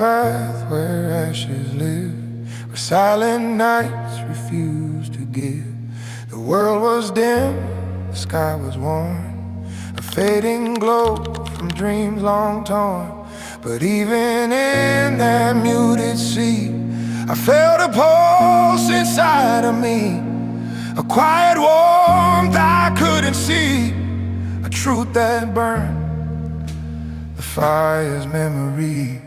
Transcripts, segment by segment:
path where ashes live, where silent nights refuse to give. The world was dim, the sky was warm, a fading glow from dreams long torn. But even in that muted sea, I felt a pulse inside of me, a quiet warmth I couldn't see, a truth that burned, the fire's memory.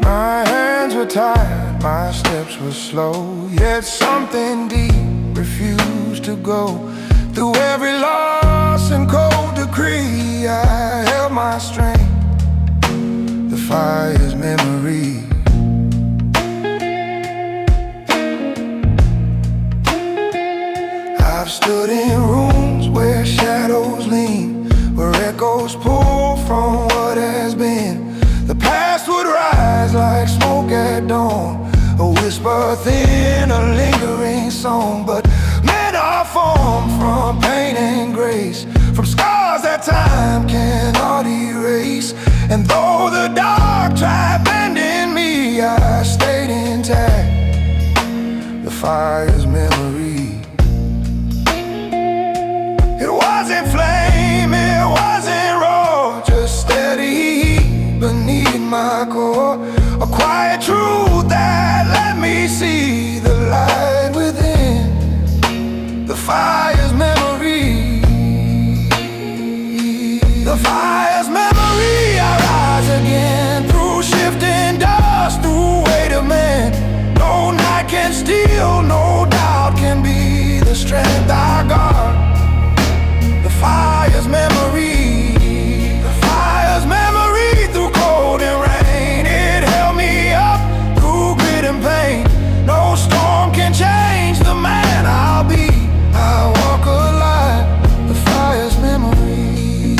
My hands were tired, my steps were slow, yet something deep refused to go. Through every loss and cold decree, I held my strength, the fire's memory. I've stood in rooms where shadows lean, where echoes pull from what has been. The past would rise like smoke at dawn, a whisper thin, a lingering song. But men are formed from pain and grace, from scars that time cannot erase. And though the dark tried bending me, I stayed intact, the fire's memory. It wasn't flame, it wasn't raw, just steady heat beneath my core, a quiet truth that let me see the light within, the fire's memory. The fire's memory. I rise again through shifting dust, through weight of man. No night can steal, no doubt can be the strength I guard, the fire's memory. The fire's memory. Through cold and rain, it held me up, through grit and pain. No storm can change the man I'll be. I walk alive, the fire's memory.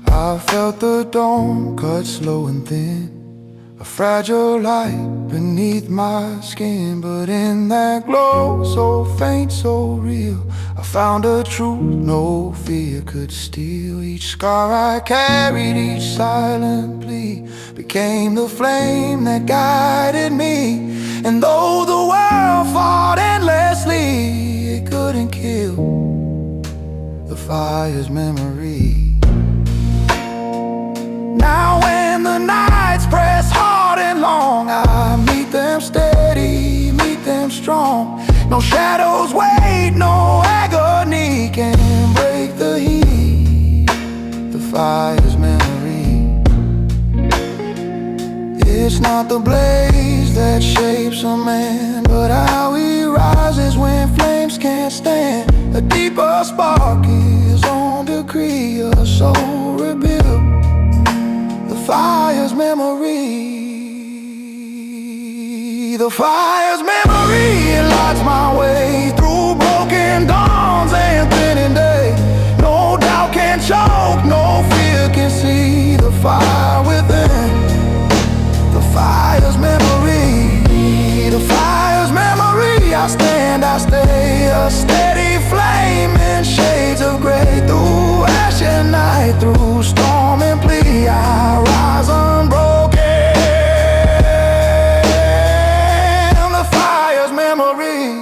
I felt the dawn cut slow and thin, a fragile light beneath my skin. But in that glow, so faint, so real, I found a truth no fear could steal. Each scar I carried, each silent plea, became the flame that guided me. And though the world fought endlessly, it couldn't kill the fire's memory. Now when the nights press hard and long, I meet them steady, meet them strong. No shadows wait, no agony can break the heat, the fire's memory. It's not the blaze that shapes a man, but how he rises when flames can't stand. A deeper spark is on decree, a soul rebuilt, the fire's memory. The fire's memory. It lights my way through broken dawns and thinning day. No doubt can choke, no fear can see the fire within, the fire's memory. The fire's memory. I stand, I stay, a steady flame in shades of gray. Through ash and night, through storm and plea, I rise unbroken, the fire's memory.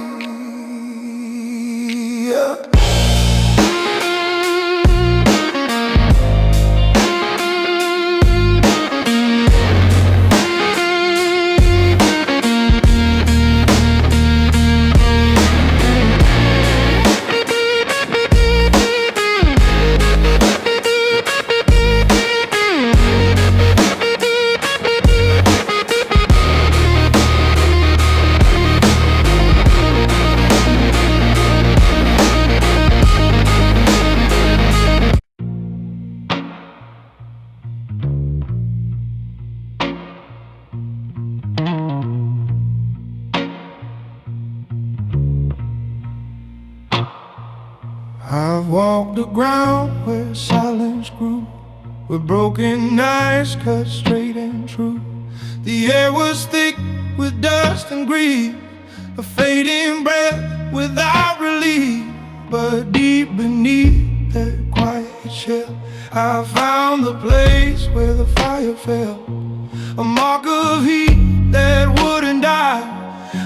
I've walked the ground where silence grew, where broken nights cut straight and true. true. The air was thick with dust and grief, a fading breath without relief. But deep beneath that quiet shell, I found the place where the fire fell. A mark of heat that wouldn't die,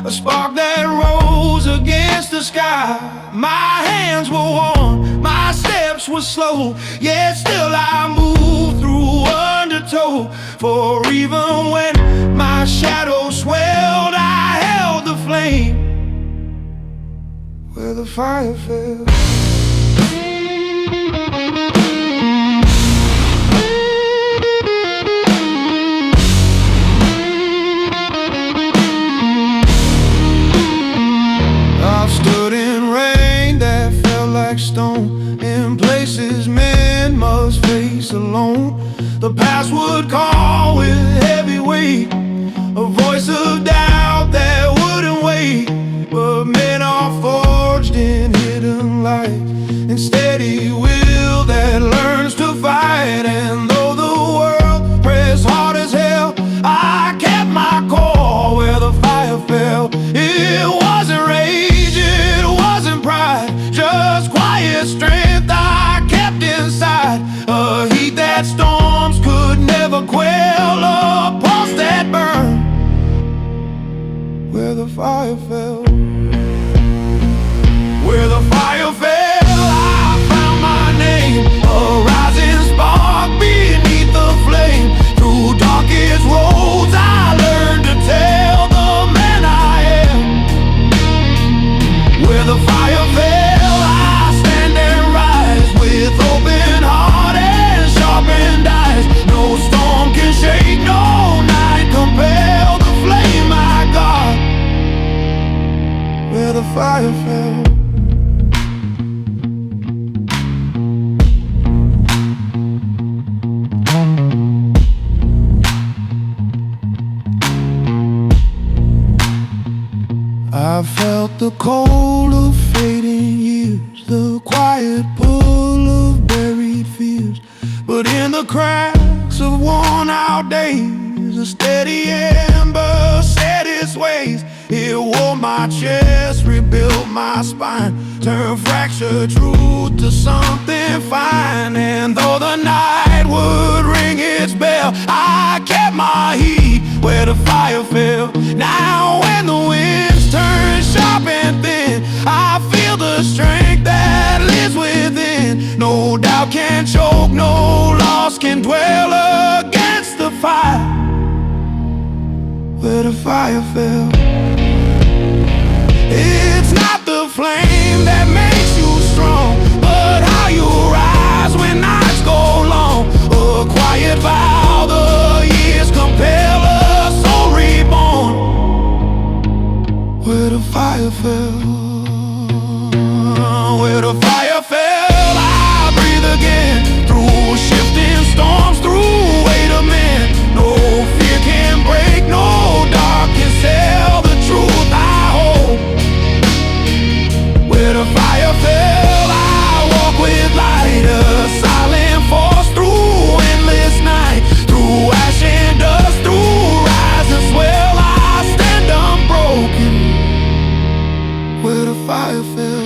a spark that rose against the sky. My hands were warm, my steps were slow, yet still I moved through undertow. For even when my shadow swelled, I held the flame where the fire fell. I've stood in rain that felt like stone, in places men must face alone. The past would call with heavy weight, a voice of doubt that wouldn't wait. But men are forged in hidden light, in steady will that learns to fight. And though the world pressed hard as hell, I kept my core where the fire fell. It wasn't rage, it wasn't pride, just quiet strength I kept inside. A heat that storms could never quell, a pulse that burned where the fire fell. Where the fire fell, I found my name, a rising spark beneath the flame. Through darkest roads I learned to tell the man I am. Where the fire fell, I stand and rise, with open heart and sharpened eyes. No storm can shake, no night compel the flame I got. Where the fire fell. I felt the cold of fading years, the quiet pull of buried fears. But in the cracks of worn out days, a steady ember set its ways. It wore my chest, rebuilt my spine, turned fractured truth to something fine. And though the night would ring its bell, I kept my heat where the fire fell. Now when the winds turn sharp and thin, I feel the strength that lives within. No doubt can choke, no loss can dwell against the fire where the fire fell. It's not the flame that makes you strong, but how you rise when nights go long. A quiet vow the years compel, a soul reborn where the fire fell. Where the fire fell, I breathe again, through shifting storms, through weight of men. No fear can break, no dark can sell the truth I hold. Where the fire fell, I walk with light, a silent force through endless night. Through ash and dust, through rise and swell, I stand unbroken where the fire fell.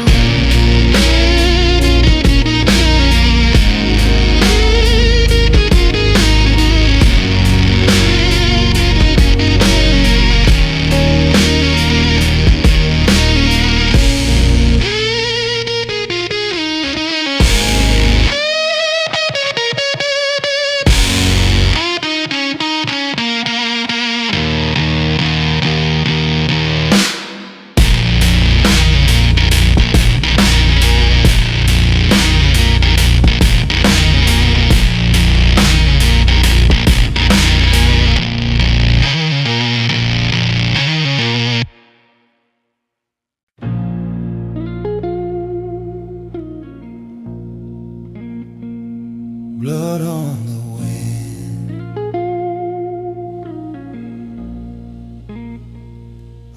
Blood on the wind,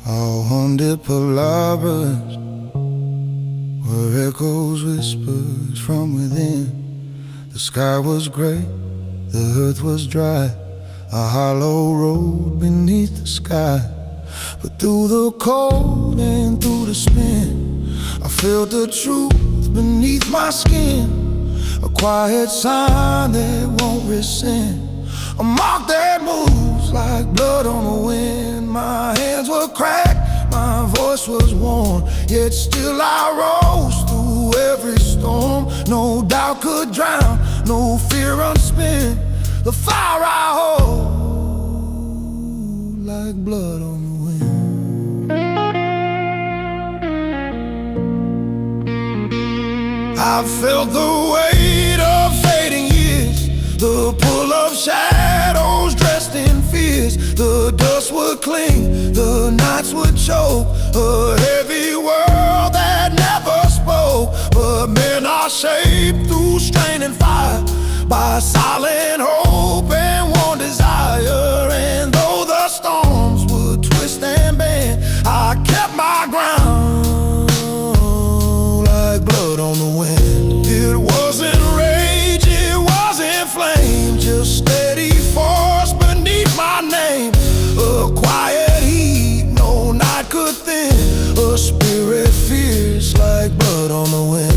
our haunted palabras were echoes, whispers from within. The sky was gray, the earth was dry, a hollow road beneath the sky. But through the cold and through the spin, I felt the truth beneath my skin, a quiet sign that won't rescind, a mark that moves like blood on the wind. My hands were cracked, my voice was worn, yet still I rose through every storm. No doubt could drown, no fear unspent the fire I hold like blood on the wind. I felt the weight of fading years, the pull of shadows dressed in fears. The dust would cling, the nights would choke, a heavy world that never spoke. But men are shaped through strain and fire, by silent hope and warm desire. And though the storms would twist and bend, I kept my ground like blood on the wind. It wasn't rage, it wasn't flame, just steady force beneath my name. A quiet heat no night could thin, a spirit fierce like blood on the wind.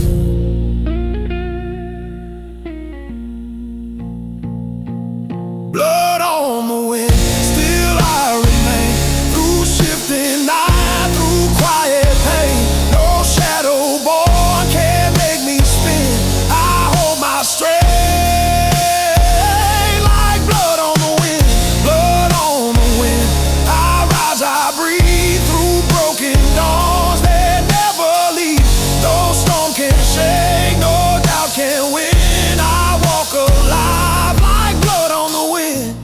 Blood on the wind, still I remain. Through shifting night, through quiet pain, no shadow born can make me spin. I hold my strength like blood on the wind, blood on the wind. I rise, I breathe through broken dawns that never leave. No storm can shake, no doubt can win. I walk alive like blood on the wind.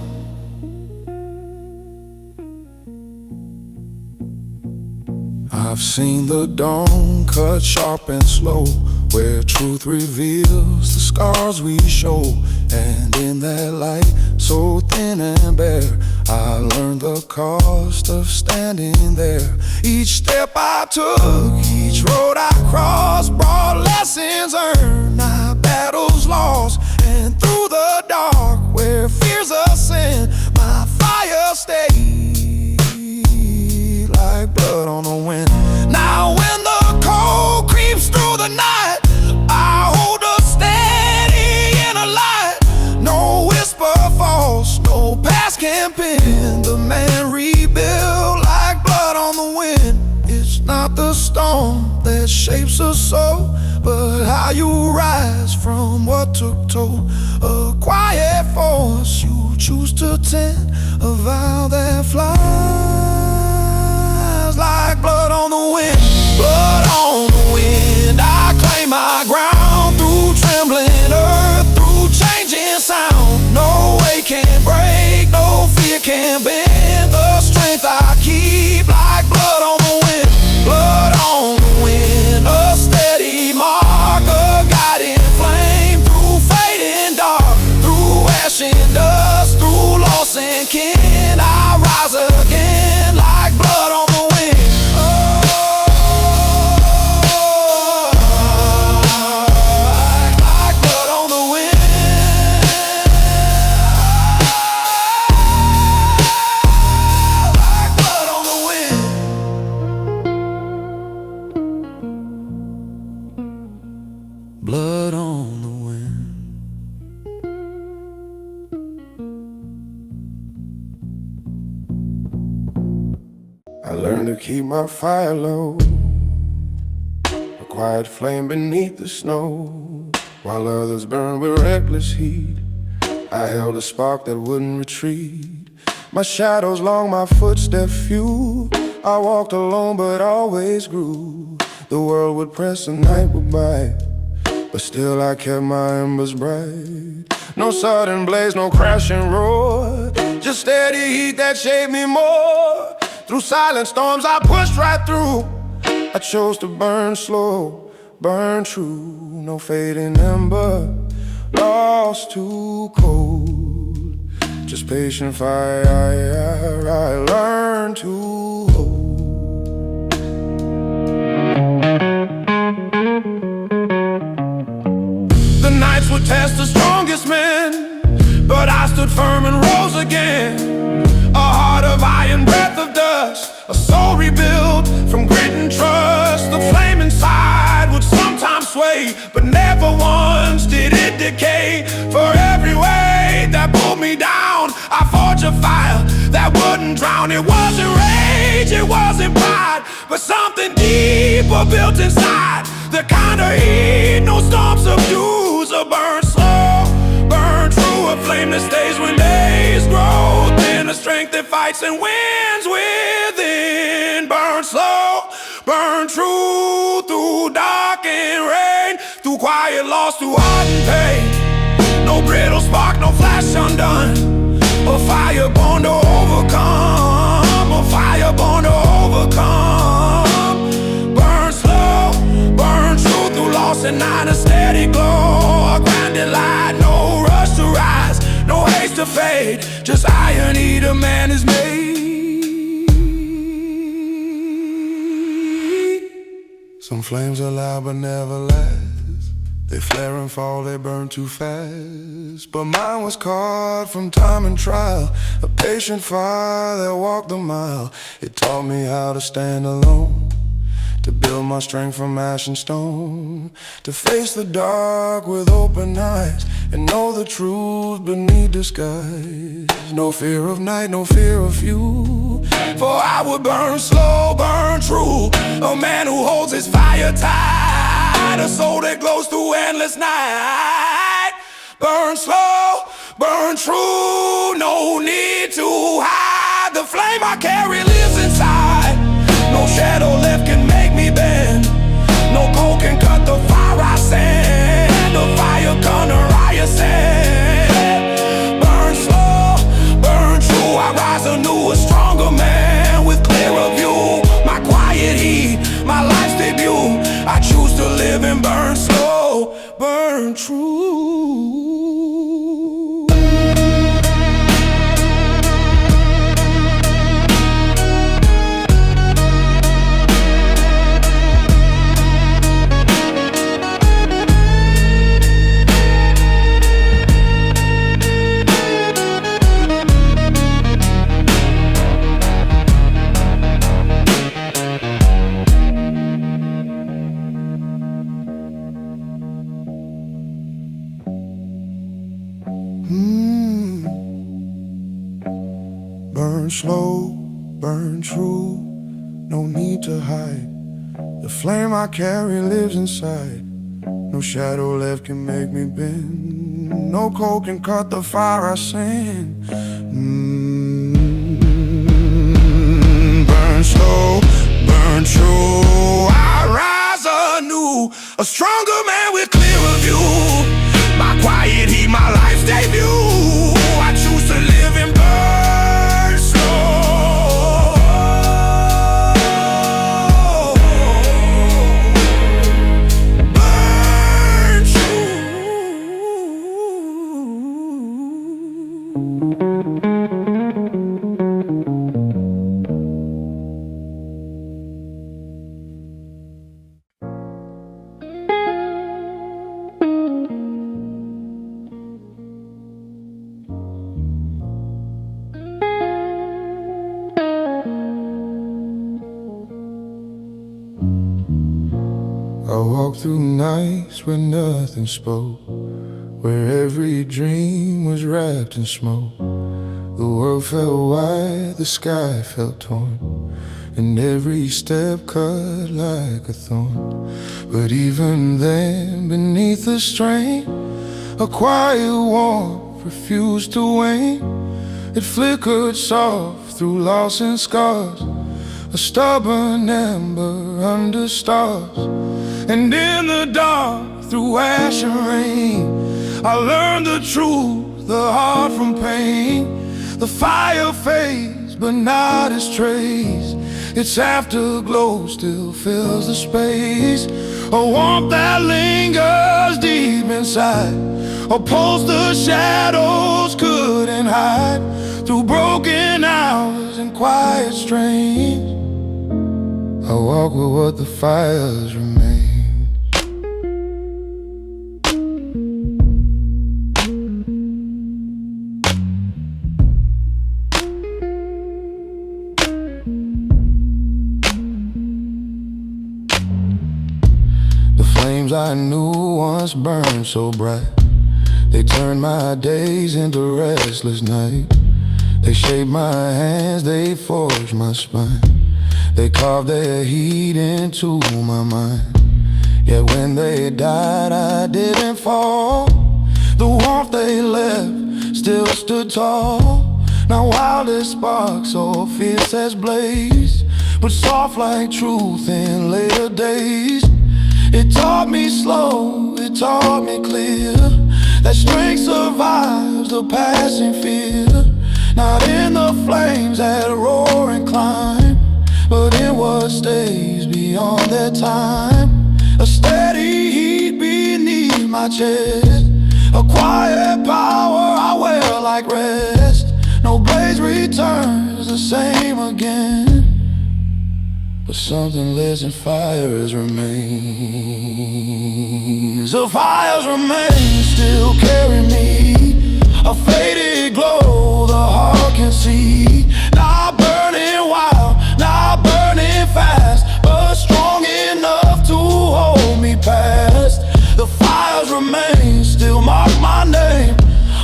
I've seen the dawn cut sharp and slow, where truth reveals the scars we show. And in that light, so thin and bare, I learned the cost of standing there. Each step I took, each road I crossed, brought lessons earned, not battles lost. And through the dark, where fears ascend, my fire stayed like blood on the wind. Now when the cold creeps through the night, I hold up steady in a light. No whisper false, no past can pin. The man rebuilt like blood on the wind. It's not the storm that shapes a soul, but how you rise from what took toll. A quiet force you choose to tend, a vow that flies like blood on the wind. Blood on the wind, I claim my ground through trembling earth, through changing sound. No way can break, no fear can bend the strength I keep like blood on the wind. Blood on the wind, a steady mark, a guiding flame through fading dark, through ash and dust, through loss and kin. I rise again like blood on the wind. Like blood on the wind. Like blood on the wind. Blood on the wind. I learned to keep my fire low, a quiet flame beneath the snow. While others burned with reckless heat, I held a spark that wouldn't retreat. My shadows long, my footsteps few. I walked alone but always grew. The world would press, the night would bite, but still I kept my embers bright. No sudden blaze, no crashing roar, just steady heat that shaped me more. Through silent storms I pushed right through. I chose to burn slow, burn true. No fading ember, lost too cold. Just patient fire I learned to hold. The nights would test the strongest men, but I stood firm and rose again. couldn't drown. It wasn't rage, it wasn't pride, but something deeper built inside. The kind of heat no storm subdues. A burn slow, burn true. A flame that stays when days grow thin. A strength that fights and wins within. Burn slow, burn true. Through dark and rain, through quiet loss, through heart and pain. No brittle spark, no flash undone. A fire born to overcome. A fire born to overcome. Burn slow, burn true. Through loss and night, a steady glow. A grinding light, no rush to rise, no haste to fade. Just irony the man is made. Some flames are loud but never last. They flare and fall, they burn too fast. But mine was caught from time and trial. A patient fire that walked the mile. It taught me how to stand alone, to build my strength from ash and stone, to face the dark with open eyes and know the truth beneath disguise. No fear of night, no fear of you, for I would burn slow, burn true. A man who holds his fire tight, a soul that glows through endless night. Burn slow, burn true, no need to hide. The flame I carry lives inside. No shadow left can make me bend. No cold can cut the fire I send. The fire gonna rise ascend. Burn slow, burn true. I rise anew, a stronger man with clearer view. My quiet heat, my life's debut. I choose to live and burn slow, burn true. Burn slow, burn true, no need to hide. The flame I carry lives inside. No shadow left can make me bend. No cold can cut the fire I send. Burn slow, burn true. I rise anew, a stronger man with clearer view. My quiet heat, my life's debut. I choose to live and burn slow. Burn I walked through nights where nothing spoke, where every dream was wrapped in smoke. The world felt wide, the sky felt torn, and every step cut like a thorn. But even then, beneath the strain, a quiet warmth refused to wane. It flickered soft through loss and scars, a stubborn ember under stars. And in the dark, through ash and rain, I learned the truth, the heart from pain. The fire fades, but not its trace. Its afterglow still fills the space. A warmth that lingers deep inside, a pulse the shadows couldn't hide. Through broken hours and quiet strains, I walk with what the fires remain. The flames I knew once burned so bright, they turned my days into restless night. They shaped my hands, they forged my spine. They carved their heat into my mind. Yet when they died, I didn't fall. The warmth they left still stood tall. Now wildest sparks, so fierce as blaze, but soft like truth in later days. It taught me slow, it taught me clear, that strength survives the passing fear. Not in the flames that roar and climb, but in what stays beyond their time. A steady heat beneath my chest, a quiet power I wear like rest. No blaze returns the same again, but something lives and fires remains. The fires remain, still carry me, a faded glow the heart can see. Not burning wild, not burning fast, but strong enough to hold me past. The fires remain, still mark my name,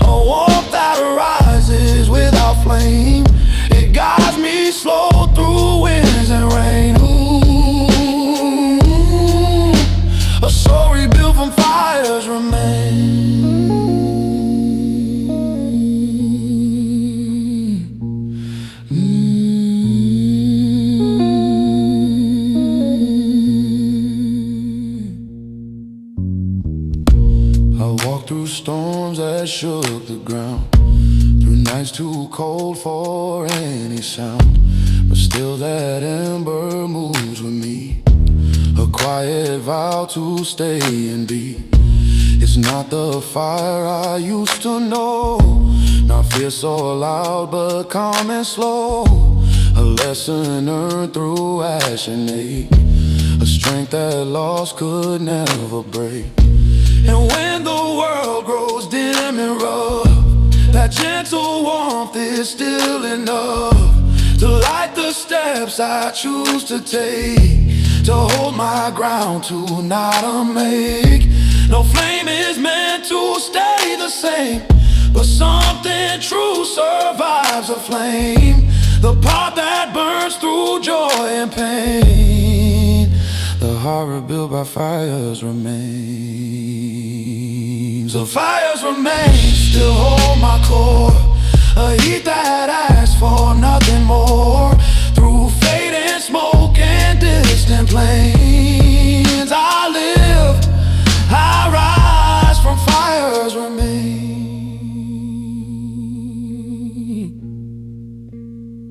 a warmth that rises without flame. It guides me slow through winds and rain. Ooh, a soul rebuilt from fires remain. I walked through storms that shook the ground, through nights too cold for any sound, but still that ember moves with me, a quiet vow to stay and be. It's not the fire I used to know, not fierce or loud, but calm and slow. A lesson earned through ash and ache, a strength that lost could never break. And when the world grows dim and rough, that gentle warmth is still enough to light the steps I choose to take, to hold my ground, to not unmake. No flame is meant to stay the same, but something true survives a flame, the part that burns through joy and pain. The heart rebuilt by fires remains. The fires remain, still hold my core, a heat that asks for nothing more. Through fading smoke and distant plains, I live, I rise from fires remain.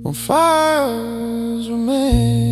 From fires remain.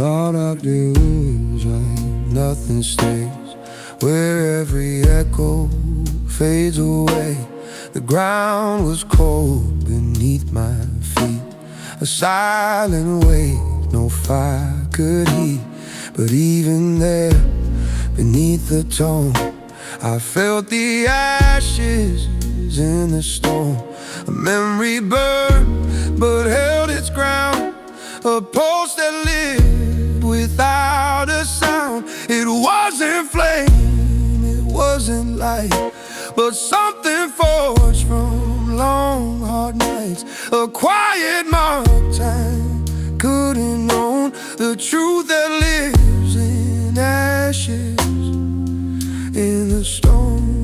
All I do is rain, nothing stays, where every echo fades away. The ground was cold beneath my feet, a silent weight no fire could heat. But even there, beneath the tone, I felt the ashes in the storm. A memory burned but held its ground, a pulse that lived without a sound. It wasn't flame, it wasn't light, but something forged from long hard nights. A quiet mark time couldn't own, the truth that lives in ashes in the storm.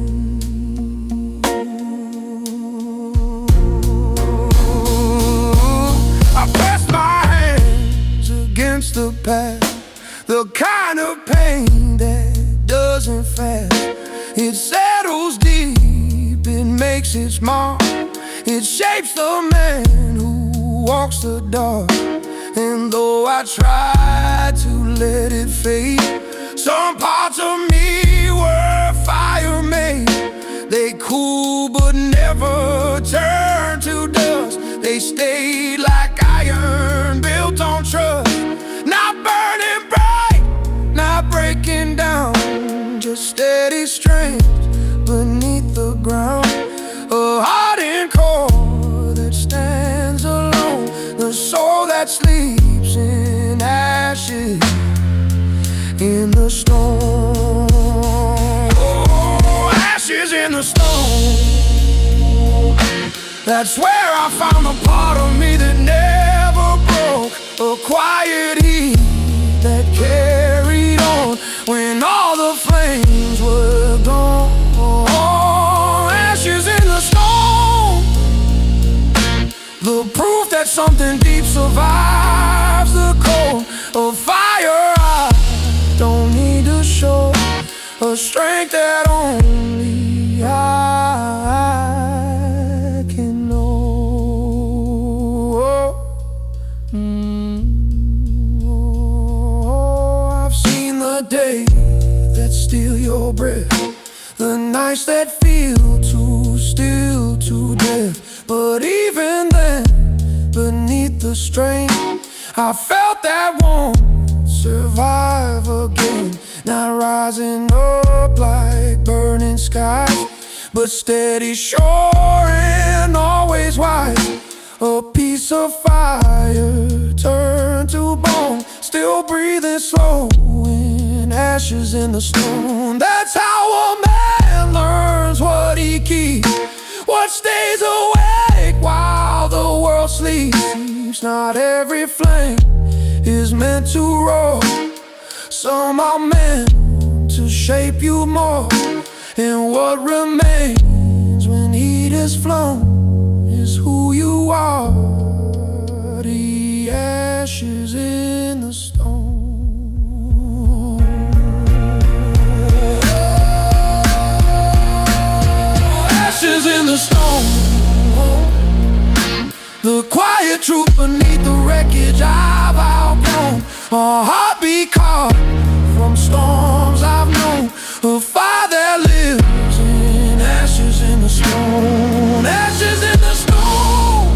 I pressed my hands against the past, the kind of pain that doesn't fast. It settles deep, it makes its mark, it shapes the man who walks the dark. And though I tried to let it fade, some parts of me were fire made. They cool but never turned to dust. They stayed like iron built on trust. Not burning bright, not breaking down, just steady strength beneath the ground. A hardened core that stands alone, the soul that sleeps in ashes in the stone. Oh, ashes in the stone. That's where I found a part of me that never broke. A quiet heat that carried on when all the flames were gone. Ashes in the stone, the proof that something deep survives the cold. A fire I don't need to show, a strength that only I can know. I've seen the day that steal your breath, the nights that feel too still to death. But even then, beneath the strain, I felt that won't survive again. Not rising up like burning skies, but steady, sure, and always wise. A piece of fire turned to bone, still breathing slow in ashes in the stone. That's how a man learns what he keeps, what stays awake while the world sleeps. Not every flame is meant to roar. Some are meant to shape you more. And what remains when heat is flown is who you are. The ashes in the stone. Ashes in the stone, the quiet truth beneath the wreckage I've outgrown. A heartbeat carved from storms I've known. A fire that lives in ashes in the stone. Ashes in the stone,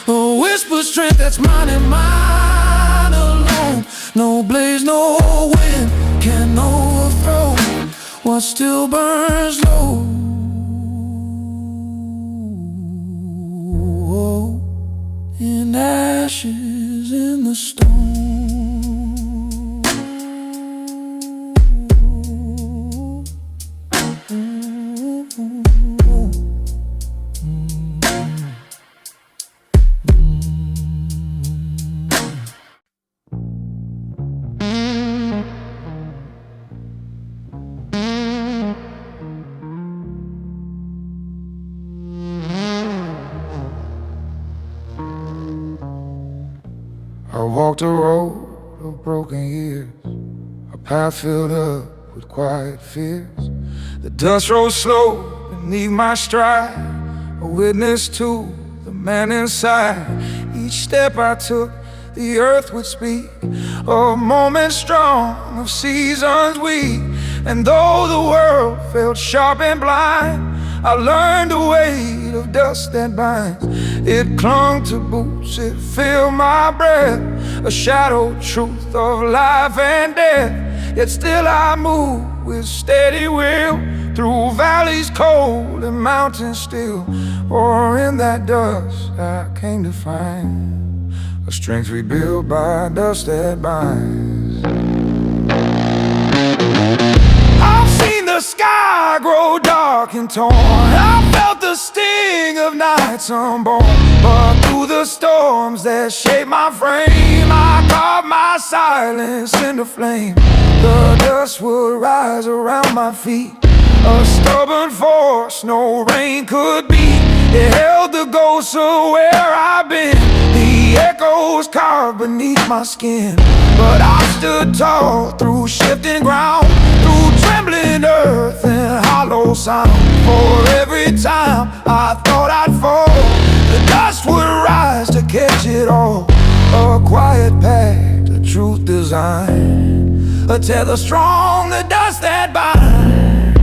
a whisper strength that's mine and mine alone. No blaze, no wind can overthrow what still burns low. In ashes in the stone. I walked a road of broken years, a path filled up with quiet fears. The dust rose slow beneath my stride, a witness to the man inside. Each step I took, the earth would speak of moments strong, of seasons weak. And though the world felt sharp and blind, I learned the weight of dust that binds. It clung to boots, it filled my breath, a shadowed truth of life and death. Yet still I move with steady will, through valleys cold and mountains still. For in that dust I came to find a strength rebuilt by dust that binds. I've seen the sky grow dark and torn, I felt the sting of nights unborn. But through the storms that shaped my frame, I carved my silence into flame. The dust would rise around my feet, a stubborn force no rain could beat. It held the ghosts of where I've been, the echoes carved beneath my skin. But I stood tall through shifting ground, through trembling earth and hollow sound. For every time I thought I'd fall, the dust would rise to catch it all. quiet pact, a truth design, a tether strong, the dust that binds.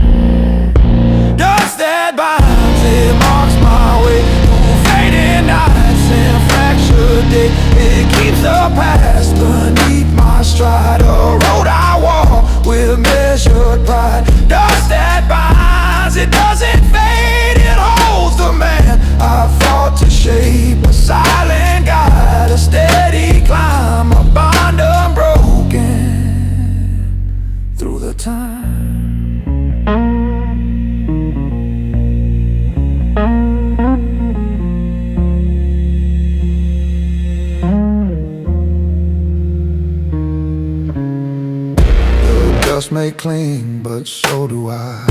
Dust that binds, it marks my way through fading nights and fractured day. It keeps the past beneath my stride, a road I walk with measured pride. Dust that binds, it doesn't fade, it holds the man I fought to shape. A silent guide, a steady climb, a bond unbroken through the time. Dust may cling, but so do I,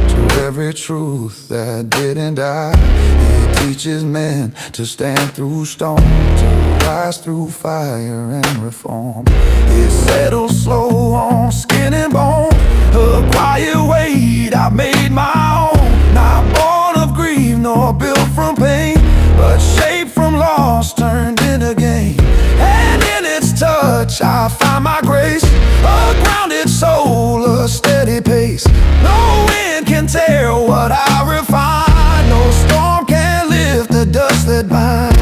to every truth that didn't die. It teaches men to stand through storm, to rise through fire and reform. It settles slow on skin and bone, a quiet weight I made my own. Not born of grief nor built from pain, but shaped from loss turned into gain. And in its touch I find my grace, a grounded soul, a steady pace. No wind can tear what I refine, no storm can lift the dust that binds.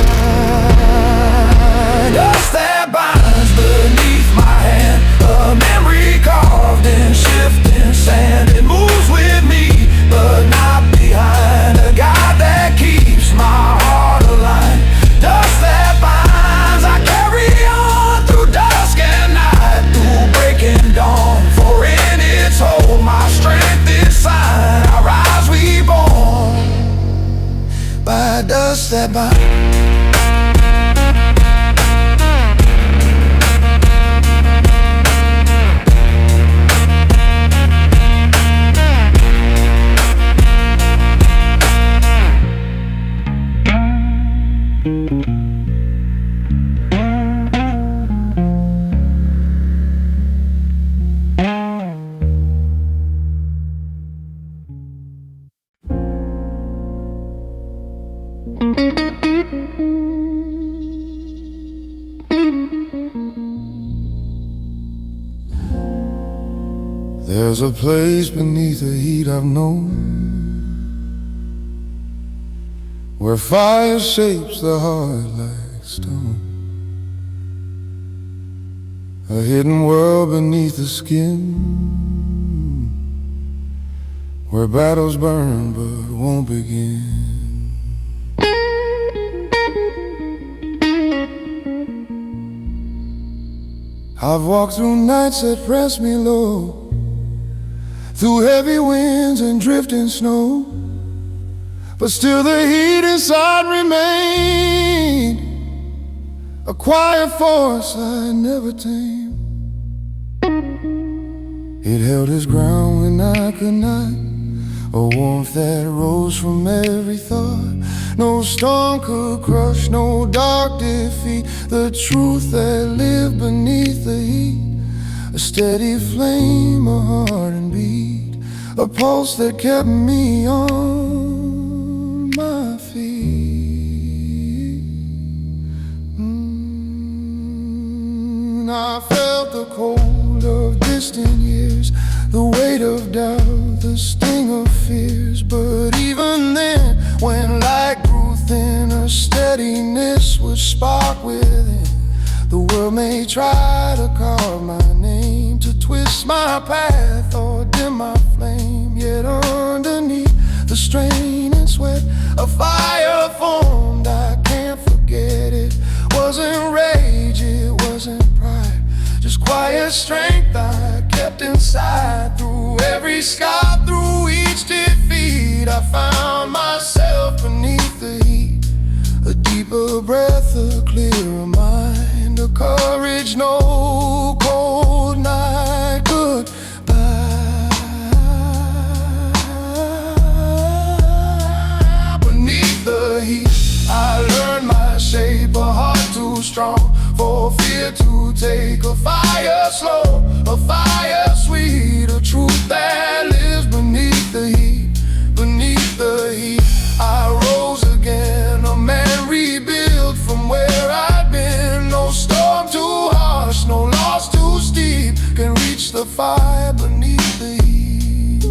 Dust that binds beneath my hand, a memory carved in shifting sand. It moves with me, but not behind, a guide that keeps my heart aligned. Dust that binds, I carry on through dusk and night, through breaking dawn. For in its hold my strength is sign, I rise reborn by dust that binds. There's a place beneath the heat I've known, where fire shapes the heart like stone. A hidden world beneath the skin, where battles burn but won't begin. I've walked through nights that pressed me low, through heavy winds and drifting snow, but still the heat inside remained, a quiet force I never tamed. It held its ground when I could not, a warmth that rose from every thought. No storm could crush, no dark defeat the truth that lived beneath the heat. A steady flame, a heart and beat, a pulse that kept me on my feet. I felt the cold of distant years, the weight of doubt, the sting of fears. But even then, when light grew thin, a steadiness would spark within. The world may try to carve my name, to twist my path or dim my flame, yet underneath the strain and sweat, a fire formed, I can't forget. It wasn't rage, it wasn't pride, just quiet strength I kept inside. Through every scar, through each defeat, I found myself beneath the heat. A deeper breath, a clearer mind, a courage no cold night could buy. Beneath the heat, I learned my shape, a heart too strong for fear to take. A fire slow, a fire sweet, a truth that lives beneath the heat. Beneath the heat, I rose again, a man rebuilt from where I'd been. No storm fire beneath the heat.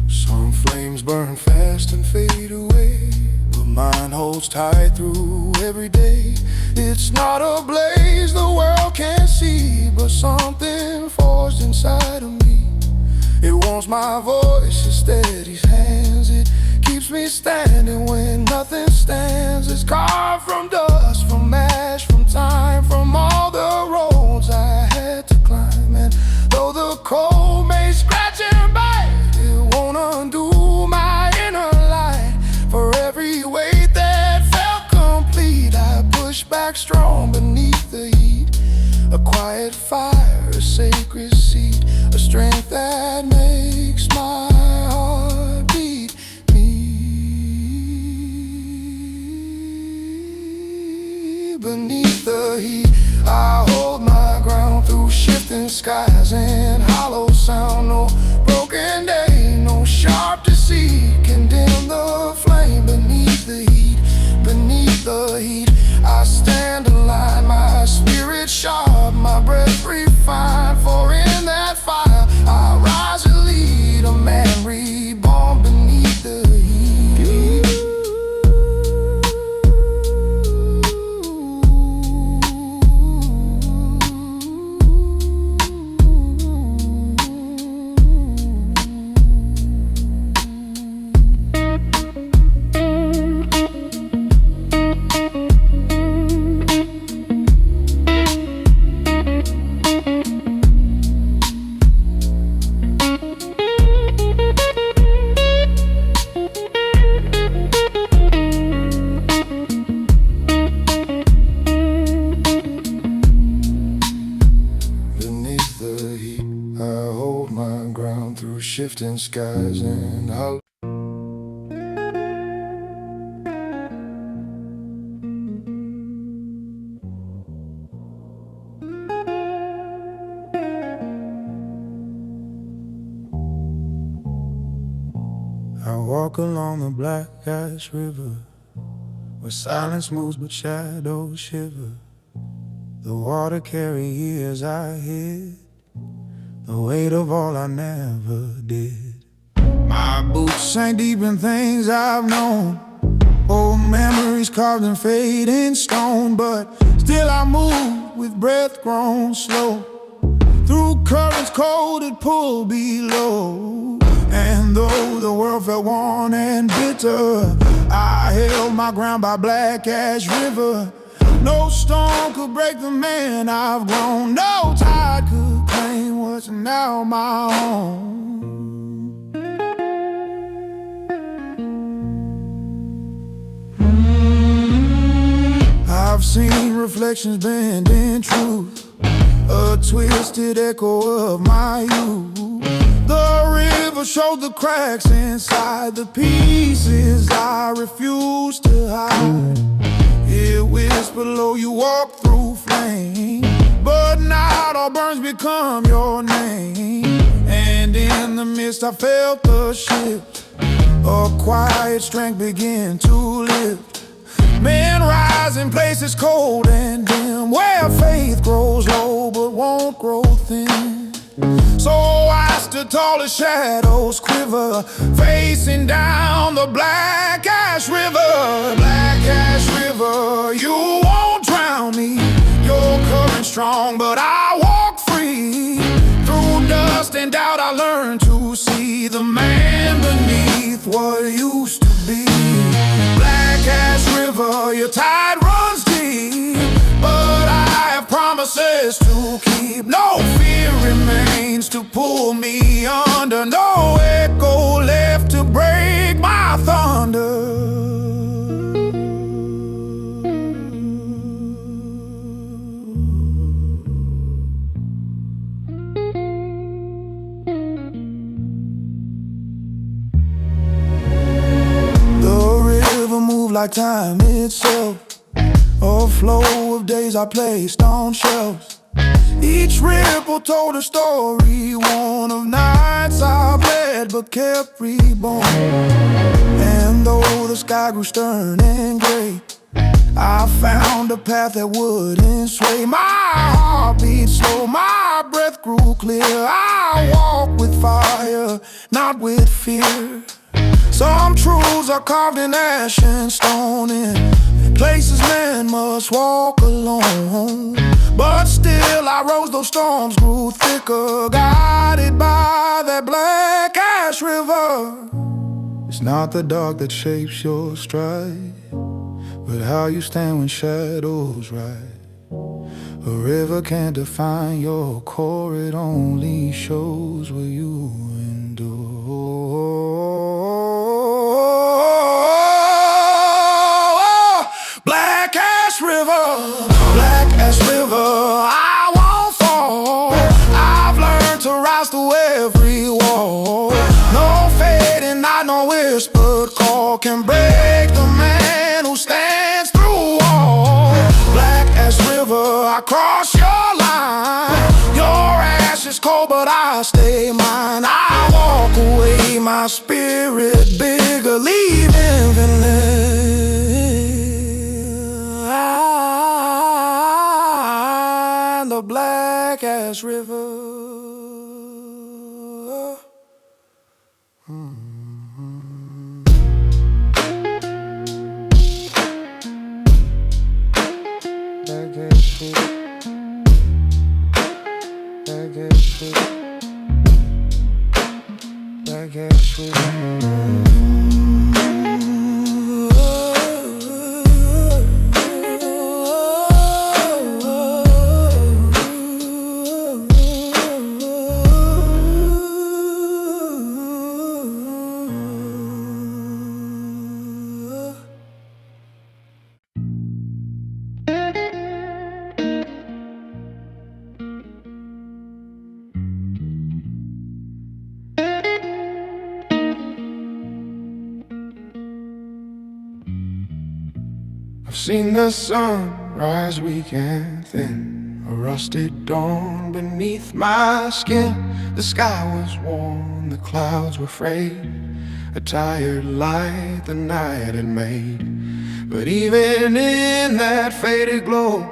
Some flames burn fast and fade away, but mine holds tight through every day. It's not a blaze the world can't see, but something forged inside of me. It wants my voice, it steadies hands, it keeps me standing when nothing stands. It's carved from dust, from ash, from time, from all the roads I had to climb. And though the cold may scratch and bite, it won't undo my inner light. For every weight that felt complete, I push back strong beneath the heat. A quiet fire, a sacred seed, a strength that makes my heart beat me. Beneath the heat, I hold my ground through shifting skies and hollow sound. No broken day, no sharp deceit can dim the flame. Beneath the heat, beneath the heat, I stand aligned, my spirit sharp, my breath refined. For in that fire I rise and lead, a man reborn beneath the heat. I hold my ground through shifting skies and hollow. I walk along the black ash river, where silence moves but shadows shiver. The water carry years I hid, the weight of all I never did. My boots sank deep in things I've known, old memories carved in fading stone. But still I move with breath grown slow, through currents cold that pull below. And though the world felt worn and bitter, I held my ground by black ash river. No storm could break the man I've grown, no tide could claim what's now my home. I've seen reflections bend in truth, a twisted echo of my youth. The river showed the cracks inside, the pieces I refuse to hide. It whispered low, you walk through flame, but not all burns become your name. And in the mist I felt the shift, a quiet strength begin to lift. Men rise in places cold and dim, where faith grows low but won't grow thin. So I stood tall as shadows quiver, facing down the black ash river. Black ash river, you won't drown me, your current strong, but I walk free. Through dust and doubt I learned to see the man beneath what used to be. Black ash river, your tide runs deep, but I have promises to keep. No fear remains to pull me under, no echo left to break my thunder. Like time itself, a flow of days I placed on shelves. Each ripple told a story, one of nights I bled but kept reborn. And though the sky grew stern and gray, I found a path that wouldn't sway. My heart beat slow, my breath grew clear. I walk with fire, not with fear. Some truths are carved in ash and stone, in places man must walk alone. But still I rose, those storms grew thicker, guided by that black ash river. It's not the dark that shapes your stride, but how you stand when shadows rise. A river can't define your core, it only shows what you endure. Black ash river, black ash river, I won't fall. I've learned to rise to every wall. No fading, not no whispered call can break the man who stands through all. Black ash river, I cross your line. Your ash is cold, but I stay mine. I walk away, my spirit bigger, leaving vanilla. The black ash river. Black ash river. Black ash river. Black ash river. I've seen the sun rise weak and thin, a rusted dawn beneath my skin. The sky was warm, the clouds were frayed, a tired light the night had made. But even in that faded glow,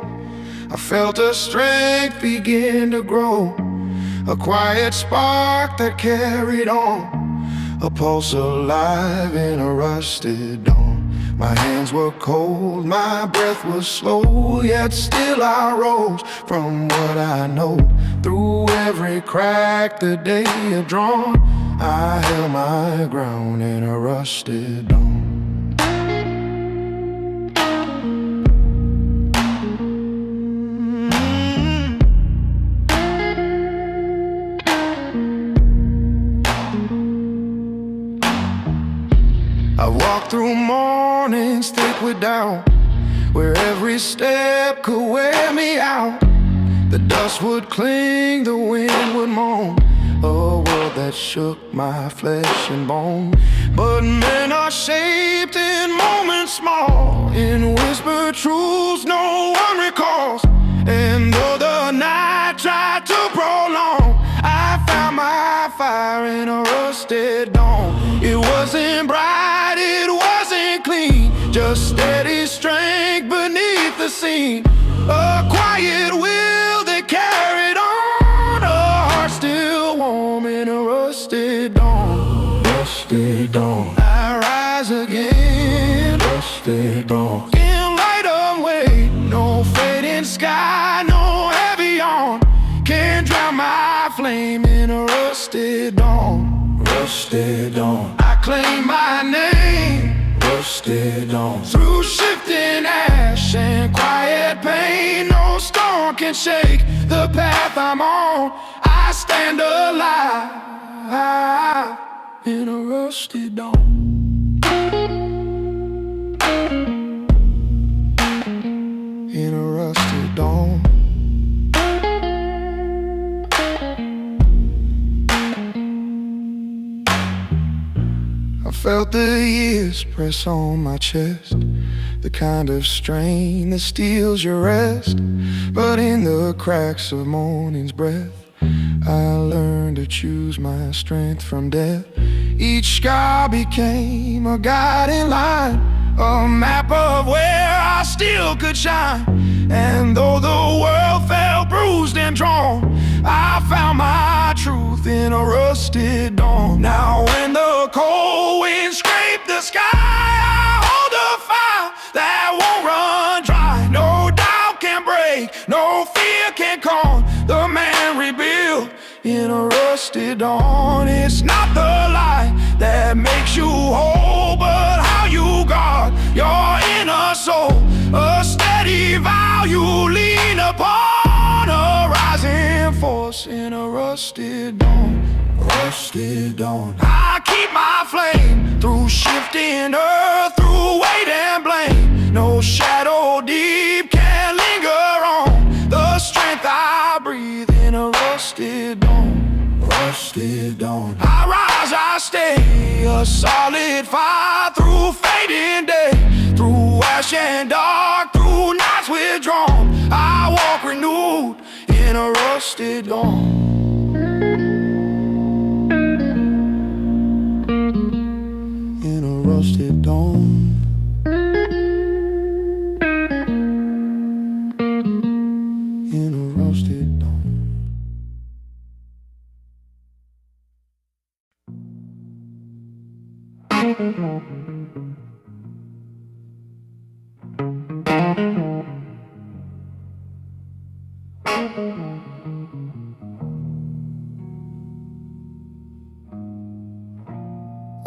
I felt a strength begin to grow, a quiet spark that carried on, a pulse alive in a rusted dawn. My hands were cold, my breath was slow, yet still I rose from what I know. Through every crack the day had drawn, I held my ground in a rusted dawn. I walked through mornings thick with doubt, where every step could wear me out. The dust would cling, the wind would moan, a world that shook my flesh and bone. But men are shaped in moments small, in whispered truths no one recalls. And though the night tried to prolong, I found my fire in a rusted dawn. It wasn't bright, it wasn't clean, just steady strength beneath the scene. A quiet will that carried on, a heart still warm in a rusted dawn. Rusted dawn, I rise again. Rusted dawn, in light of way, no fading sky, no heavy yawn can drown my flame in a rusted dawn. Rusted dawn, I claim my name. Rusted dawn, through shifting ash and quiet pain, no storm can shake the path I'm on. I stand alive in a rusted dawn. In a rusted dawn. I felt the years press on my chest, the kind of strain that steals your rest. But in the cracks of morning's breath, I learned to choose my strength from death. Each scar became a guiding line, a map of where I still could shine. And though the world fell bruised and drawn, I found my truth in a rusted dawn. Now when the cold winds scrape the sky, I hold a fire that won't run dry. No doubt can break, no fear can calm the man rebuilt in a rusted dawn. It's not the light that makes you whole, but how you guard your inner soul. A steady vow you lean upon, a rising force in a rusted dawn. Rusted dawn. I keep my flame through shifting earth, through weight and blame. No shadow deep can linger on the strength I breathe in a rusted dawn. Rusted dawn. I rise, I stay, a solid fire through fading day, through ash and dark, through nights withdrawn. I walk renewed in a rusted dawn. In a rusted dawn. In a rusted dawn.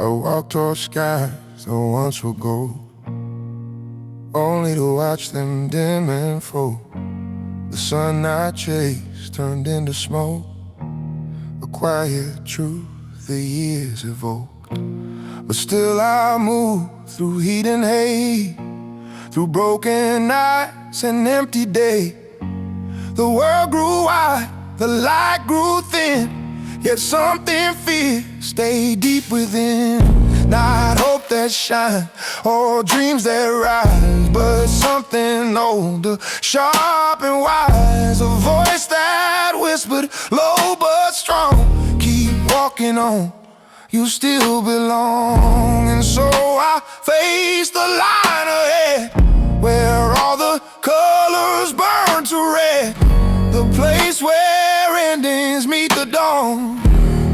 I walk towards skies that once were gold, only to watch them dim and fold. The sun I chased turned into smoke, a quiet truth the years evoked. But still I move through heat and hate, through broken nights and empty day. The world grew wide, the light grew thin, yet something fierce stayed deep within. Not hope that shines or dreams that rise, but something older, sharp and wise. A voice that whispered low but strong, keep walking on, you still belong. And so I face the line ahead, where all the colors burn to red. The place where endings meet the dawn,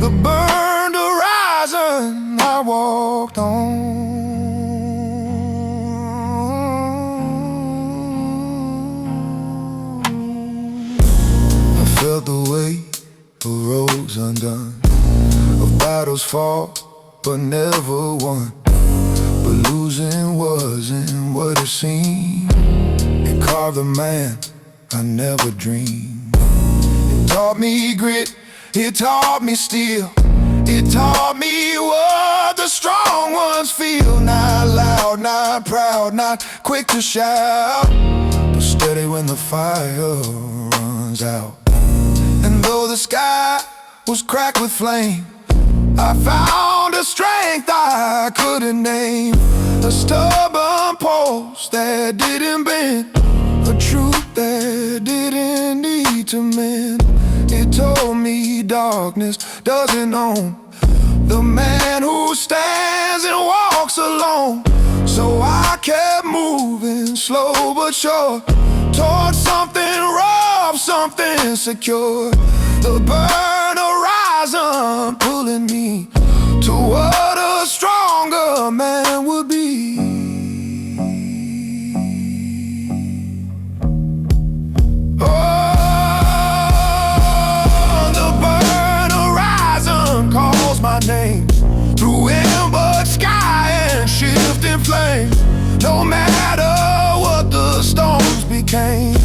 the burned horizon I walked on. I felt the weight of roads undone, of battles fought but never won. But losing wasn't what it seemed. It carved a man I never dreamed. It taught me grit, it taught me steel, it taught me what the strong ones feel. Not loud, not proud, not quick to shout, but steady when the fire runs out. And though the sky was cracked with flame, I found a strength I couldn't name. A stubborn pulse that didn't bend, a truth that didn't need to mend. It told me darkness doesn't own the man who stands and walks alone. So I kept moving slow but sure, towards something rough, something secure. The burnt horizon pulling me to what a stronger man would be. Oh, the burnt horizon calls my name, through embedded sky and shifting flame. No matter what the storms became,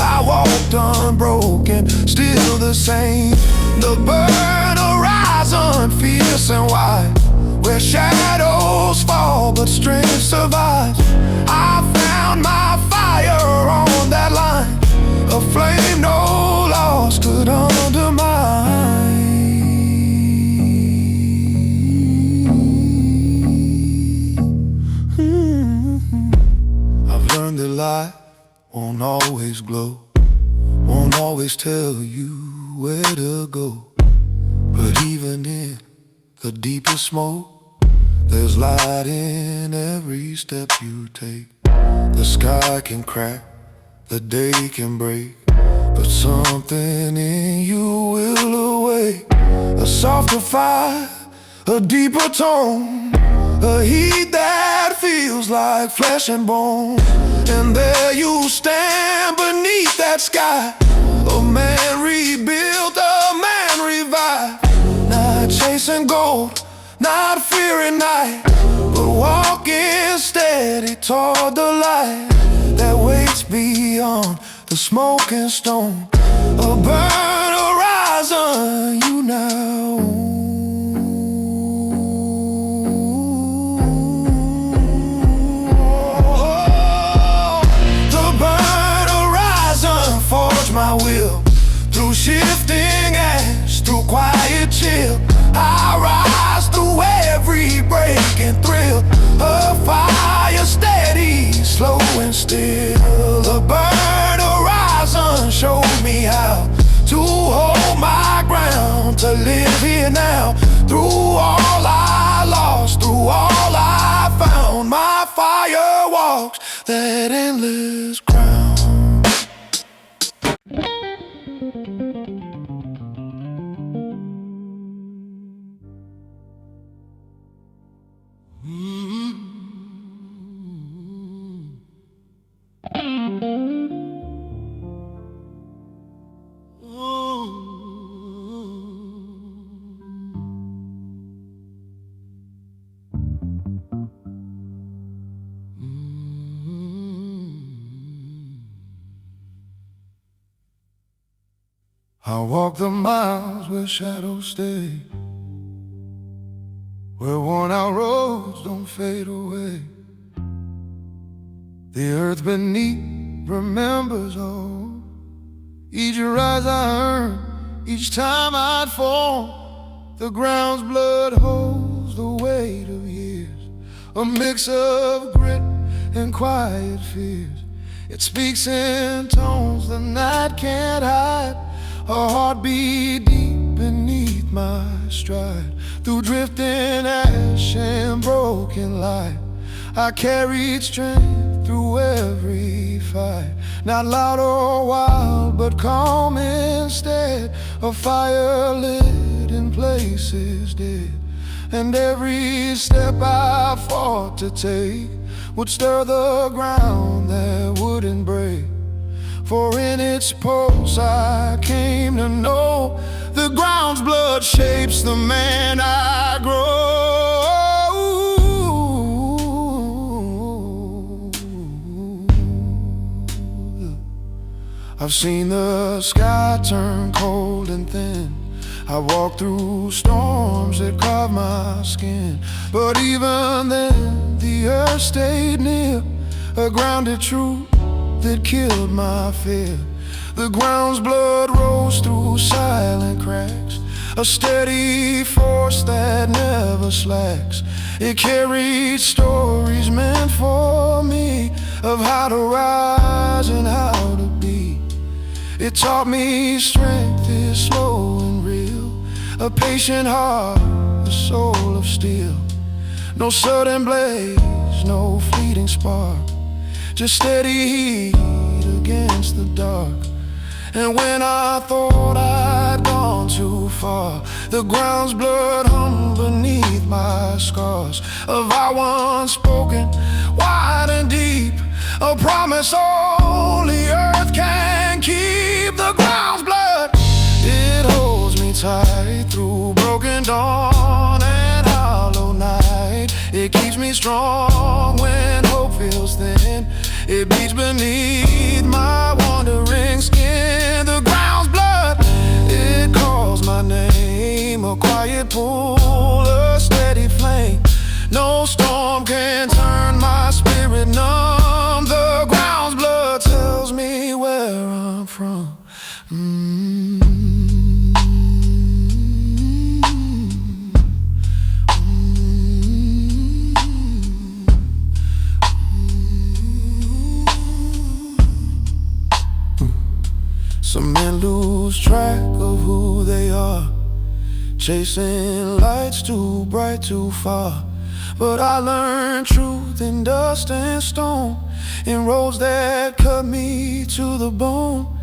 I walked unbroken, still the same. The burnt horizon, fierce and wide, where shadows fall but strength survives. I found my fire on that line, a flame no loss could undermine. I light won't always glow, won't always tell you where to go. But even in the deepest smoke, there's light in every step you take. The sky can crack, the day can break, but something in you will awake. A softer fire, a deeper tone, a heat that feels like flesh and bone. And there you stand beneath that sky, a man rebuilt, a man revived. Not chasing gold, not fearing night, but walking steady toward the light that waits beyond the smoking stone. A burnt horizon you now own. The burnt horizon forged my will, through shifting ash, through quiet chill. I rise through every break and thrill. A fire steady, slow and still. The burnt horizon showed me how to hold my ground, to live here now. Through all I lost, through all I found, my fire walks that endless ground. I walk the miles where shadows stay, where worn out roads don't fade away. The earth beneath remembers all, each rise I earned, each time I'd fall. The ground's blood holds the weight of years, a mix of grit and quiet fears. It speaks in tones the night can't hide, a heartbeat deep beneath my stride. Through drifting ash and broken light, I carried strength through every fight. Not loud or wild, but calm instead. A fire lit in places dead, and every step I fought to take would stir the ground that wouldn't break. For in its pulse I came to know the ground's blood shapes the man I grow. I've seen the sky turn cold and thin, I walked through storms that carved my skin. But even then the earth stayed near, a grounded truth that killed my fear. The ground's blood rose through silent cracks, a steady force that never slacks. It carried stories meant for me, of how to rise and how to be. It taught me strength is slow and real, a patient heart, a soul of steel. No sudden blaze, no fleeting spark, just steady heat against the dark. And when I thought I'd gone too far, the ground's blood hung beneath my scars. A vow unspoken, wide and deep, a promise only earth can keep. The ground's blood, it holds me tight through broken dawn and hollow night. It keeps me strong when hope feels thin. It beats beneath my wandering skin. The ground's blood, it calls my name, a quiet pool, a steady flame. No storm can turn my spirit numb. The ground's blood tells me where I'm from. chasing lights too bright, too far. But I learned truth in dust and stone, in roads that cut me to the bone.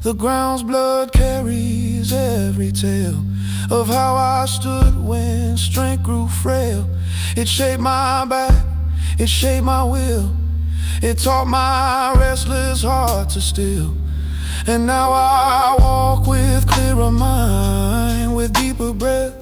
The ground's blood carries every tale of how I stood when strength grew frail. It shaped my back, it shaped my will, it taught my restless heart to still. And now I walk with clearer mind, with deeper breath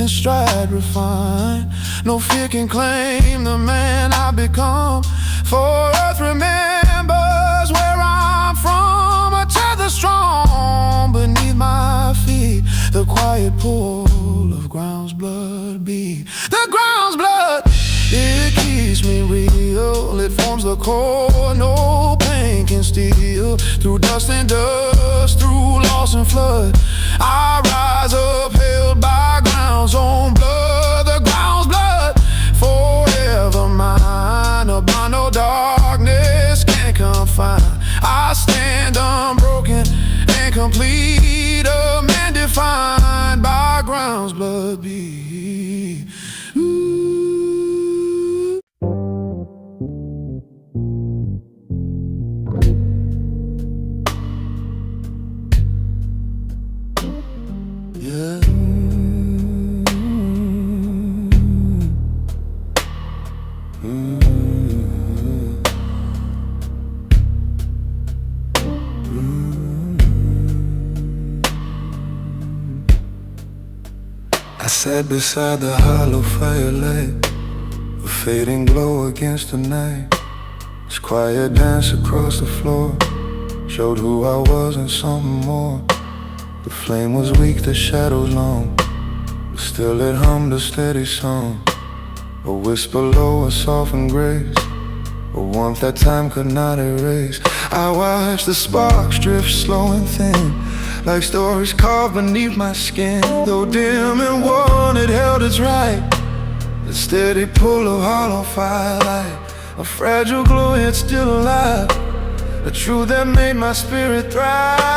and stride refined. No fear can claim the man I've become, for earth remembers where I'm from. A tether strong beneath my feet, the quiet pool of ground's blood beat. The ground's blood, it keeps me real, it forms the core no pain can steal. Through dust and dust, through loss and flood, I rise upheld by ground's own blood. The ground's blood, forever mine, a bond no darkness can't confine. I stand unbroken and complete, a man defined by ground's blood beat. Yeah. I sat beside the hollow fire light, a fading glow against the night. This quiet dance across the floor showed who I was and something more. The flame was weak, the shadows long, but still it hummed a steady song. A whisper low, a softened grace, a warmth that time could not erase. I watched the sparks drift slow and thin, like stories carved beneath my skin. Though dim and worn, it held its right, the steady pull of hollow firelight, a fragile glow yet still alive, the truth that made my spirit thrive.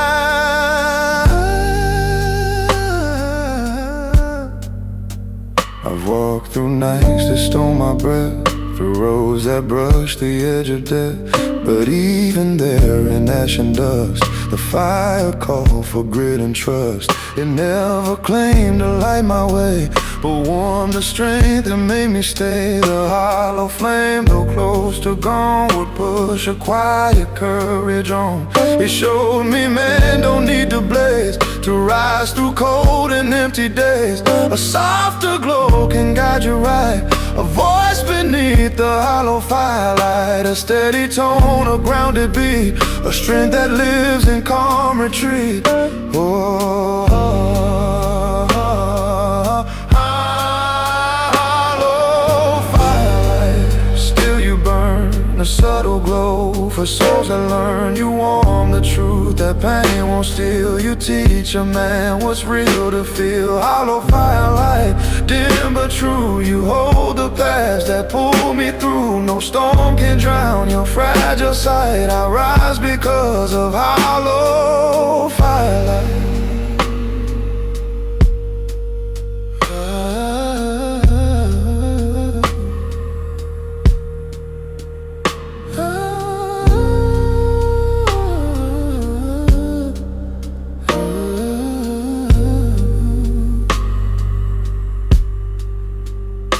I've walked through nights that stole my breath, through roads that brushed the edge of death. But even there in ash and dust, the fire called for grit and trust. It never claimed to light my way, but warmed the strength that made me stay. The hollow flame, though close to gone, would push a quiet courage on. It showed me men don't need to blaze to rise through cold and empty days. A softer glow can guide you right, a voice beneath the hollow firelight, a steady tone, a grounded beat, a strength that lives in calm retreat. Oh, hollow firelight, still you burn, a subtle glow for souls that learn. You warm the truth that pain won't steal. You teach a man what's real to feel. Hollow firelight, dim but true, you hold the past that pulled me through. No storm can drown your fragile sight. I rise because of hollow firelight.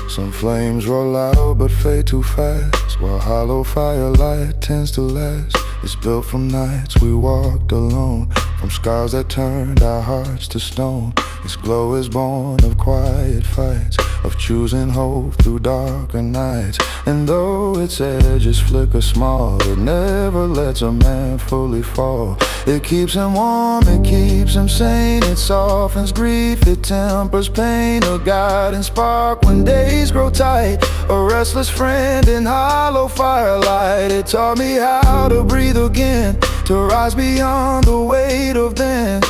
Some flames roll out but fade too fast, while hollow firelight tends to last. It's built from nights we walked alone, from scars that turned our hearts to stone. Its glow is born of quiet fights, of choosing hope through darker nights. And though its edges flicker small, it never lets a man fully fall. It keeps him warm, it keeps him sane. It softens grief, it tempers pain. A guiding spark when days grow tight, a restless friend in hollow firelight. It taught me how to breathe again, to rise beyond the weight of then.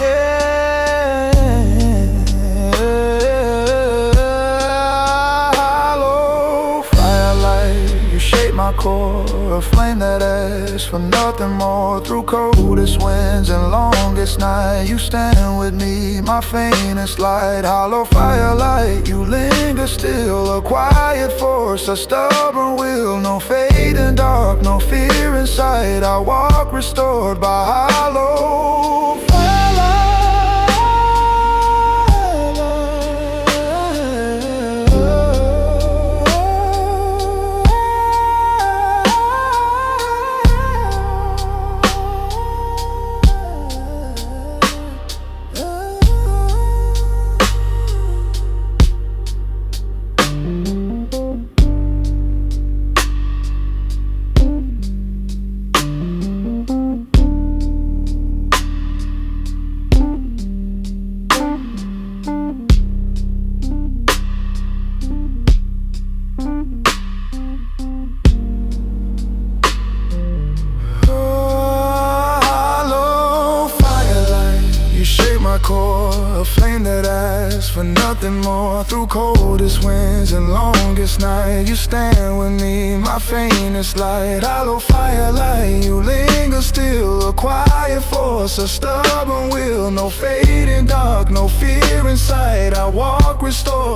Hollow firelight, you shape my core, a flame that asks for nothing more. Through coldest winds and longest night, you stand with me, my faintest light. Hollow firelight, you linger still, a quiet force, a stubborn will. No fading dark, no fear in sight. I walk restored by hollow core, a flame that asks for nothing more. Through coldest winds and longest night, you stand with me, my faintest light. Hollow firelight, you linger still, a quiet force, a stubborn will. No fading dark, no fear in sight. I walk restored.